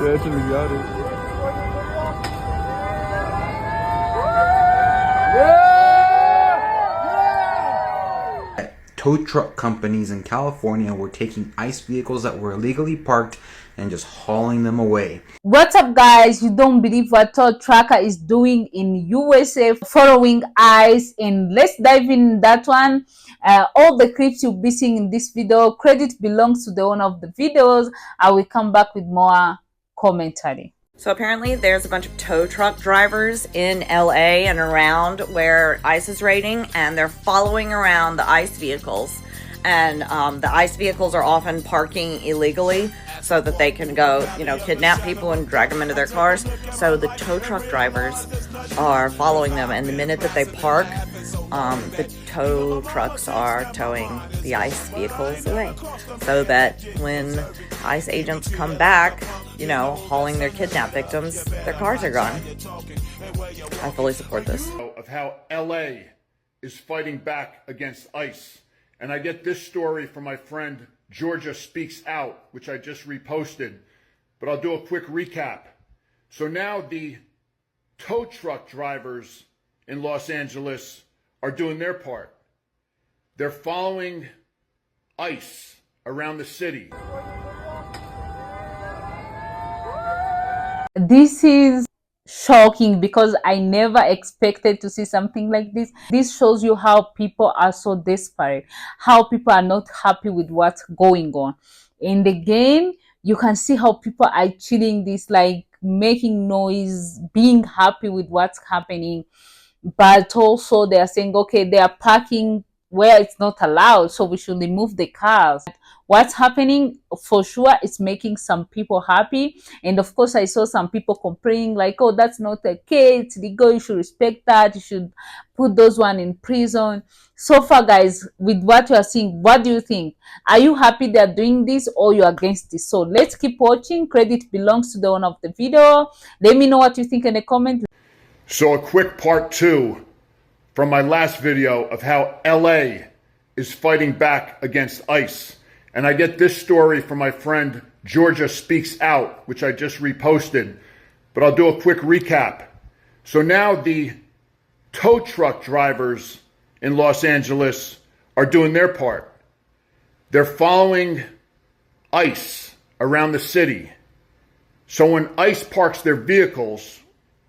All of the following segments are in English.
Yeah, I should have got it. Tow truck companies in California were taking ICE vehicles that were illegally parked and just hauling them away. What's up, guys? You don't believe what tow tracker is doing in USA following ICE, and let's dive in that one. All the clips you'll be seeing in this video, credit belongs to the owner of the videos. I will come back with more commentary. So apparently there's a bunch of tow truck drivers in LA and around where ICE is raiding, and they're following around the ICE vehicles. And the ICE vehicles are often parking illegally so that they can go, kidnap people and drag them into their cars. So the tow truck drivers are following them, and the minute that they park, the tow trucks are towing the ICE vehicles away, so that when ICE agents come back, hauling their kidnap victims, their cars are gone. I fully support this. Of how LA is fighting back against ICE. And I get this story from my friend Georgia Speaks Out, which I just reposted, but I'll do a quick recap. So now the tow truck drivers in Los Angeles are doing their part. They're following ICE around the city. This is shocking because I never expected to see something like this. This shows you how people are so desperate, how people are not happy with what's going on. In the game, you can see how people are chilling this, like making noise, being happy with what's happening. But also they are saying, okay, they are parking where it's not allowed, so we should remove the cars. What's happening for sure is making some people happy. And of course, I saw some people complaining like, oh, that's not okay, it's legal, you should respect that, you should put those one in prison. So far, guys, with what you are seeing, what do you think? Are you happy they're doing this, or you're against this? So let's keep watching. Credit belongs to the owner of the video. Let me know what you think in the comment. So a quick part 2 from my last video of how LA is fighting back against ICE. And I get this story from my friend Georgia Speaks Out, which I just reposted, but I'll do a quick recap. So now the tow truck drivers in Los Angeles are doing their part. They're following ICE around the city. So when ICE parks their vehicles,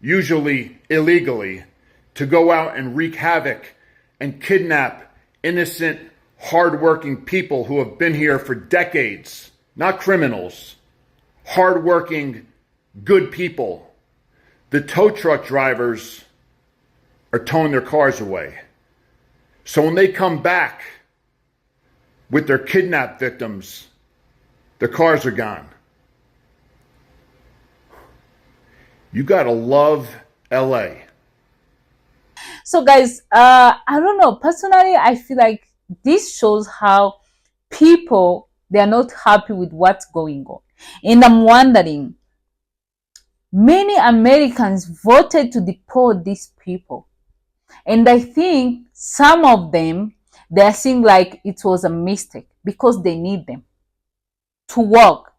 usually illegally, to go out and wreak havoc and kidnap innocent, hardworking people who have been here for decades, not criminals, hardworking, good people, the tow truck drivers are towing their cars away. So when they come back with their kidnapped victims, their cars are gone. You gotta love LA. So guys, I don't know, personally I feel like this shows how people, they are not happy with what's going on. And I'm wondering, many Americans voted to deport these people, and I think some of them, they are seeing like it was a mistake because they need them to work.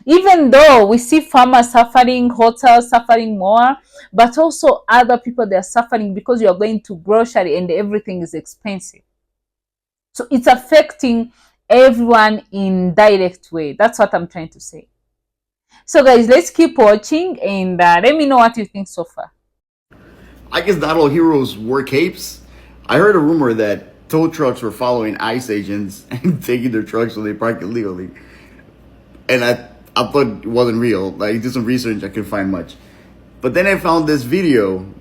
Even though we see farmers suffering, hotels suffering more, but also other people, they are suffering because you are going to grocery and everything is expensive. So it's affecting everyone in direct way. That's what I'm trying to say. So guys, let's keep watching and let me know what you think so far. I guess not all heroes wear capes. I heard a rumor that tow trucks were following ICE agents and taking their trucks so they park illegally. And I thought it wasn't real. Like, I did some research, I couldn't find much. But then I found this video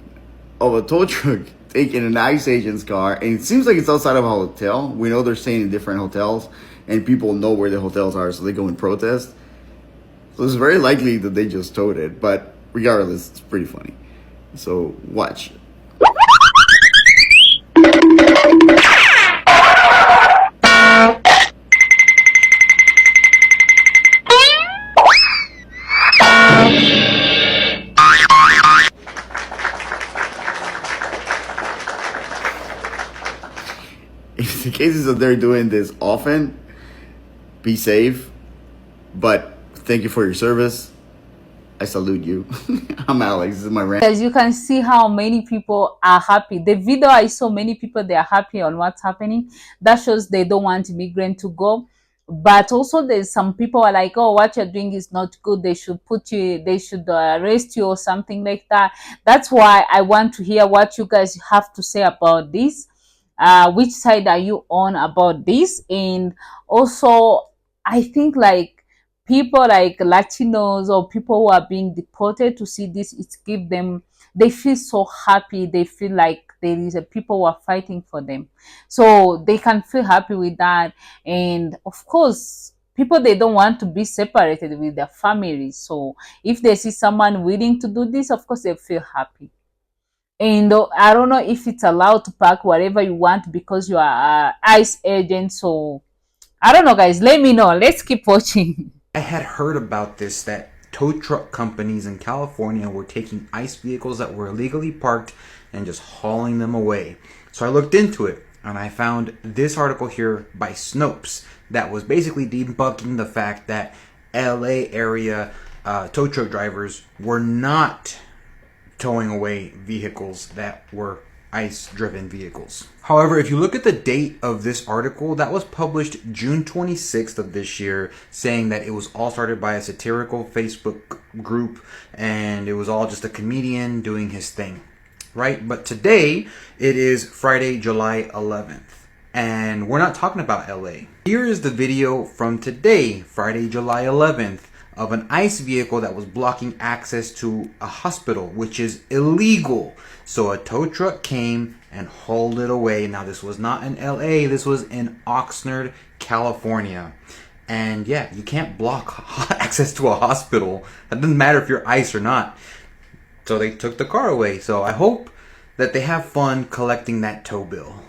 of a tow truck taking an ICE agent's car, and it seems like it's outside of a hotel. We know they're staying in different hotels, and people know where the hotels are, so they go and protest. So it's very likely that they just towed it, but regardless, it's pretty funny. So watch. In the cases that they're doing this often, be safe, but thank you for your service. I salute you. I'm Alex. This is my rant. As you can see how many people are happy. The video I saw, many people, they are happy on what's happening. That shows they don't want immigrant to go. But also there's some people are like, oh, what you're doing is not good, they should put you, they should arrest you or something like that. That's why I want to hear what you guys have to say about this. Which side are you on about this? And also I think like people like Latinos or people who are being deported, to see this, it give them, they feel so happy. They feel like there is a people who are fighting for them, so they can feel happy with that. And of course, people, they don't want to be separated with their families, so if they see someone willing to do this, of course they feel happy. And I don't know if it's allowed to park wherever you want because you are ICE agent. So I don't know, guys, let me know. Let's keep watching. I had heard about this, that tow truck companies in California were taking ICE vehicles that were illegally parked and just hauling them away. So I looked into it and I found this article here by Snopes that was basically debunking the fact that LA area tow truck drivers were not towing away vehicles that were ICE-driven vehicles. However, if you look at the date of this article, that was published June 26th of this year, saying that it was all started by a satirical Facebook group and it was all just a comedian doing his thing, right? But today, it is Friday, July 11th, and we're not talking about LA. Here is the video from today, Friday, July 11th, of an ICE vehicle that was blocking access to a hospital, which is illegal. So a tow truck came and hauled it away. Now, this was not in LA, this was in Oxnard, California. And yeah, you can't block access to a hospital. It doesn't matter if you're ICE or not. So they took the car away. So I hope that they have fun collecting that tow bill.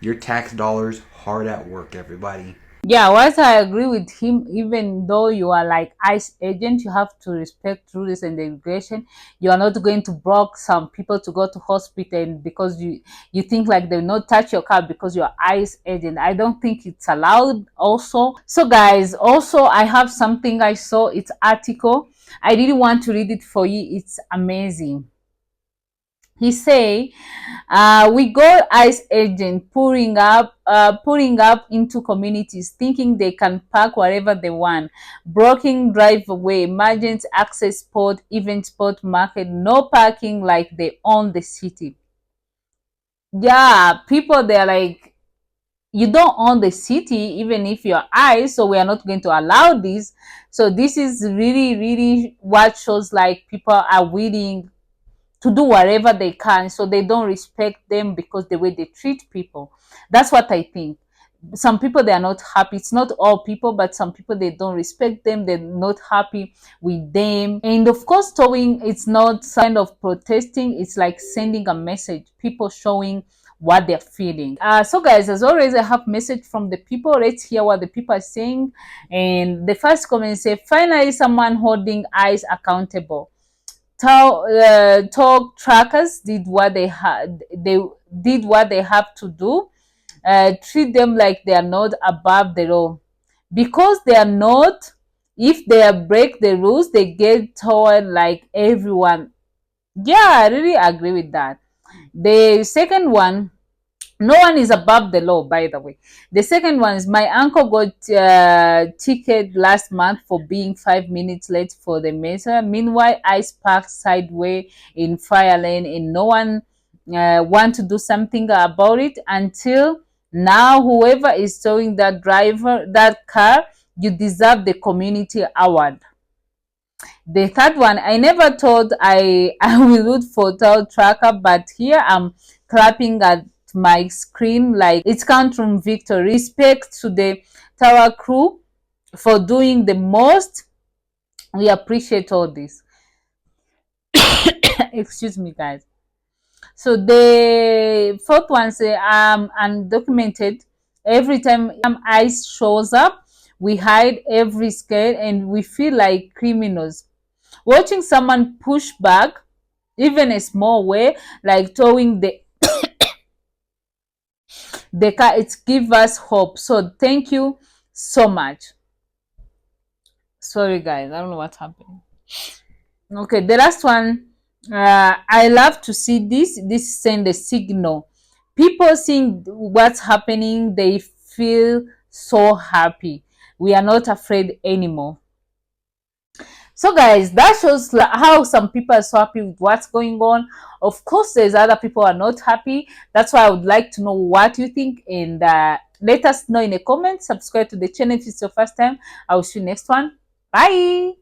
Your tax dollars hard at work, everybody. Yeah, what I agree with him, even though you are like ICE agent, you have to respect rules and regulation. You are not going to block some people to go to hospital because you think like they will not touch your car because you're ICE agent. I don't think it's allowed also. So guys, also I have something I saw, it's article. I really want to read it for you. It's amazing. He say, we got ICE agent pouring up into communities, thinking they can park wherever they want, blocking driveway, emergency access spot, event spot, market, no parking, like they own the city. Yeah, people, they're like, you don't own the city, even if you're ICE, so we are not going to allow this. So this is really, really what shows like people are willing to do whatever they can, so they don't respect them because the way they treat people. That's what I think. Some people, they are not happy. It's not all people, but some people, they don't respect them, they're not happy with them. And of course, towing, it's not kind of protesting, it's like sending a message, people showing what they're feeling. So guys, as always, I have message from the people. Let's hear what the people are saying. And the first comment say, finally someone holding ICE accountable. Tow trackers did what they had. They did what they have to do. Treat them like they are not above the law, because they are not. If they break the rules, they get towed like everyone. Yeah, I really agree with that. The second one, no one is above the law, by the way. The second one is, my uncle got ticket last month for being 5 minutes late for the mesa. Meanwhile, ICE parked sideways in fire lane and no one want to do something about it until now. Whoever is towing that car, you deserve the community award. The third one, I never thought I will root for tow tracker, but here I'm clapping at my screen like it's country victory. Respect to the tower crew for doing the most. We appreciate all this. Excuse me, guys. So the fourth one say, undocumented. Every time ICE shows up, we hide every scale and we feel like criminals. Watching someone push back, even a small way, like towing the car, it gives us hope. So thank you so much. Sorry guys, I don't know what's happening. Okay, the last one. I love to see this. This send a signal. People seeing what's happening, they feel so happy. We are not afraid anymore. So guys, that shows how some people are so happy with what's going on. Of course, there's other people who are not happy. That's why I would like to know what you think, and let us know in the comments. Subscribe to the channel if it's your first time. I will see you next one. Bye.